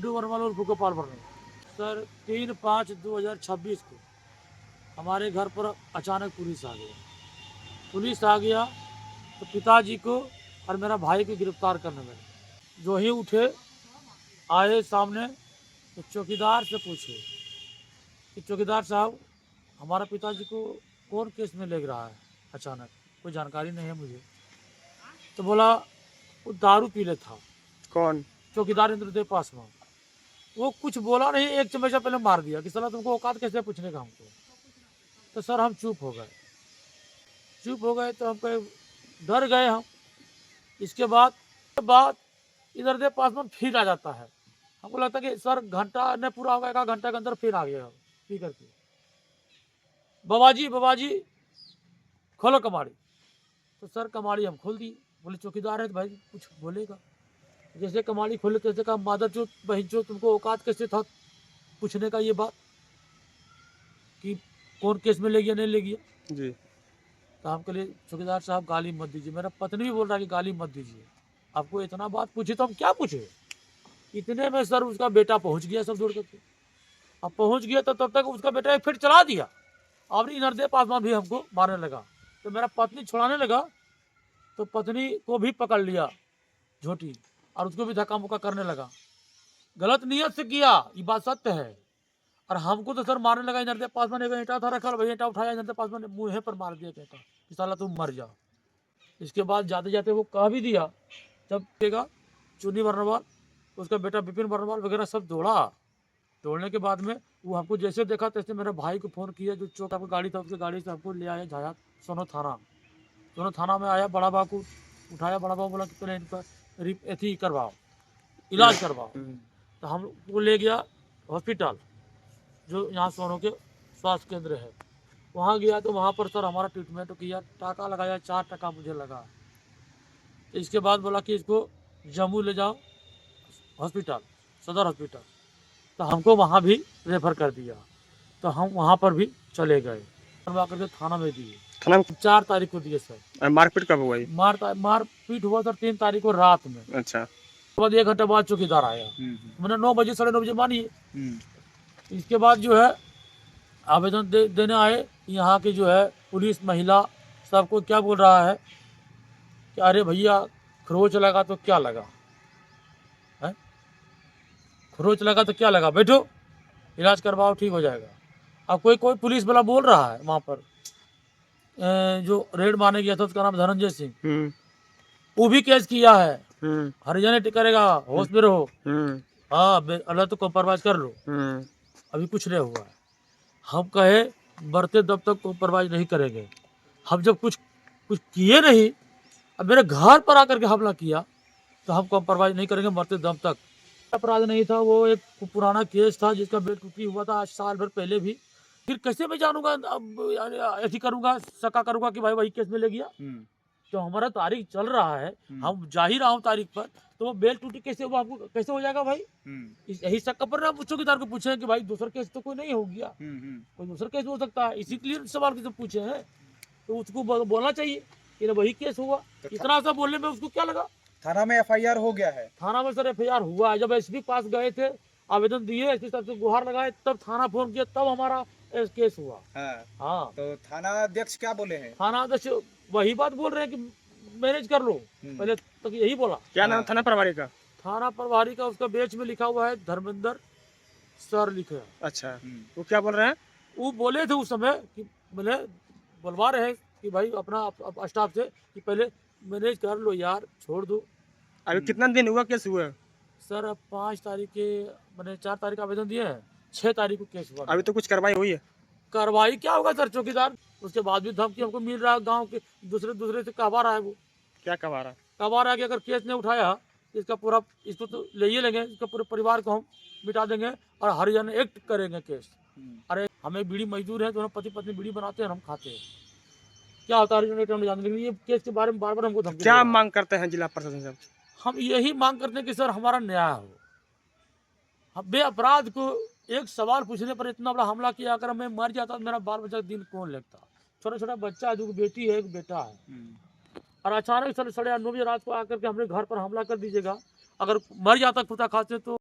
गुड्डू वर्मा और गोपाल वर्मा। सर 3/5/2026 को हमारे घर पर अचानक पुलिस आ गया। तो पिताजी को और मेरा भाई को गिरफ्तार करने में जो ही उठे आए सामने, तो चौकीदार से पूछे कि चौकीदार साहब, हमारा पिताजी को कौन केस में ले रहा है अचानक, कोई जानकारी नहीं है मुझे। तो बोला वो दारू पी ले था। कौन? चौकीदार इंद्रदेव पासवान। वो कुछ बोला नहीं, एक चमेचा पहले मार दिया कि साला तुमको औकात कैसे पूछने का हमको। तो सर हम चुप हो गए तो हम कहे डर गए हम। इसके बाद इंद्रदेव पासवान फिर आ जाता है। हमको लगता है कि सर घंटा नहीं पूरा होगा, 1 घंटा के अंदर फिर आ गया पी करके। बाबाजी खोलो कमाड़ी। तो सर कमाड़ी हम खोल दी। बोले चौकीदार है तो भाई कुछ बोलेगा। जैसे कमाड़ी खोले तैसे कहा मादर चो बहन चो, तुमको औकात कैसे था पूछने का ये बात कि कौन केस में ले गया नहीं ले गया जी। तो हम कहे चौकीदार साहब गाली मत दीजिए। मेरा पत्नी भी बोल रहा है कि गाली मत दीजिए, आपको इतना बात पूछे तो हम क्या पूछे। इतने में सर उसका बेटा पहुंच गया सब दौड़ करके। अब पहुंच गया तो तब तक उसका बेटा एक फिर चला दिया। अब इंद्रदेव पासवान भी हमको मारने लगा। तो मेरा पत्नी छुड़ाने लगा तो पत्नी को भी पकड़ लिया झोटी और उसको भी धक्का मुक्का करने लगा। गलत नियत से किया, ये बात सत्य है। और हमको तो सर मारने लगा। इंद्रदेव पासवान ने ईंटा था रखा, वही ईंटा उठाया, इंद्रदेव पासवान ने मुँह पर मार दिया ईंटा कि साला तुम मर जाओ। इसके बाद जाते जाते वो कह भी दिया, जब देगा चुन्नी बर्नवाल, उसका बेटा विपिन बर्नवाल वगैरह सब दौड़ने के बाद में वो हमको जैसे देखा तैसे मेरे भाई को फ़ोन किया, जो चौक आपकी गाड़ी था उसकी गाड़ी से हमको ले आया झाया सोनो थाना में आया। बड़ा बाबू को उठाया। बड़ा बाबू बोला कि पहले इनका एथी करवाओ, इलाज करवाओ। तो हम वो ले गया हॉस्पिटल जो यहाँ सोनो के स्वास्थ्य केंद्र है। वहाँ गया तो वहाँ पर सर हमारा ट्रीटमेंट किया, टाका लगाया, 4 टका मुझे लगा। तो इसके बाद बोला कि इसको जम्मू ले जाओ हॉस्पिटल, सदर हॉस्पिटल। तो हमको वहाँ भी रेफर कर दिया। तो हम वहाँ पर भी चले गए, करवा करके थाना में दिए। थाना में 4 तारीख को दिए सर। मारपीट कब हुआ? मारपीट हुआ सर 3 तारीख को रात में। अच्छा। उसके बाद 1 घंटे बाद चौकीदार आया। मैंने 9 बजे 9:30 बजे मानिए। इसके बाद जो है आवेदन देने आए यहाँ के जो है पुलिस महिला सबको क्या बोल रहा है कि अरे भैया खरोच लगा तो क्या लगा है, खरोच लगा तो क्या लगा, बैठो इलाज करवाओ ठीक हो जाएगा। अब कोई पुलिस वाला बोल रहा है वहाँ पर जो रेड मारने गया था उसका नाम धनंजय सिंह, वो भी केस किया है। हरियाणा करेगा, होश में रहो। हाँ अल्लाह तो कॉम्प्रोमाइज कर लो। अभी कुछ नहीं हुआ है। हम कहे मरते दब तक कॉम्प्रोमाइज नहीं करेंगे। हम जब कुछ किए नहीं, अब मेरे घर पर आकर के हमला किया तो हम कॉम्प्रोमाइज नहीं करेंगे मरते दम तक। अपराध नहीं था, वो एक पुराना केस था जिसका बेदखुदी हुआ था आज साल भर पहले भी। फिर कैसे मैं जानूंगा, अब ऐसी करूंगा शका करूंगा कि भाई वही केस में ले गया। तो हमारा तारीख चल रहा है, हम जा ही रहा हूँ तारीख पर, तो वो बेल टूटी कैसे हुआ, हमको कैसे हो जाएगा भाई। यही शक पर ना चौकीदार को पूछे कि भाई दूसरा केस तो कोई नहीं हो गया, कोई दूसरा केस हो सकता है, इसी के लिए सवाल किसे पूछे हैं। तो उसको बोलना चाहिए कि वही केस हुआ। इतना सा बोलने में उसको क्या लगा। थाना में एफआईआर हो गया है। थाना में सर एफआईआर हुआ है। जब एसपी पास गए थे, आवेदन दिए, एसपी साहब से गुहार लगाए, तब थाना फोन किया, तब हमारा केस हुआ। हाँ। तो थाना अध्यक्ष क्या बोले हैं? थाना अध्यक्ष वही बात बोल रहे हैं कि मैनेज कर लो। पहले तक यही बोला। क्या नाम थाना प्रभारी का? थाना प्रभारी का उसका बेच में लिखा हुआ है धर्मेंद्र सर लिखे। अच्छा, वो क्या बोल रहे हैं? वो बोले थे उस समय कि बोले बुलवा रहे हैं कि भाई अपना स्टाफ से कि पहले मैनेज कर लो यार, छोड़ दो। अभी कितना दिन हुआ केस हुआ? सर अब 5 तारीख के मैंने 4 तारीख आवेदन दिए हैं, 6 तारीख को केस हुआ। अभी तो कुछ कार्रवाई हुई है? कार्रवाई क्या होगा सर, चौकीदार उसके बाद भी धमकी हमको मिल रहा है। गांव के दूसरे से कहवा रहा है। वो क्या कहवा रहा? कहवा रहा है कि अगर केस नहीं उठाया इसका पूरा, इसको तो ले ही लेंगे, इसका पूरे परिवार को हम मिटा देंगे और हरियाणा एक्ट करेंगे केस। अरे हमें बीड़ी मजदूर है, दोनों पति पत्नी बीड़ी बनाते हैं, हम खाते हैं। क्या होता है जानते, लेकिन ये केस के बारे में बार बार हमको धमकी। क्या मांग करते हैं जिला प्रशासन से? हम यही मांग करते हैं कि सर हमारा न्याय हो। हम बेअपराध को एक सवाल पूछने पर इतना बड़ा हमला किया। अगर मैं मर जाता तो मेरा बाल बच्चा दिन कौन लगता। छोटा छोटा बच्चा है, 2 बेटी है, 1 बेटा है। और अचानक 9 बजे रात को आकर के हमने घर पर हमला कर दीजिएगा। अगर मर जाता खुदा खाते तो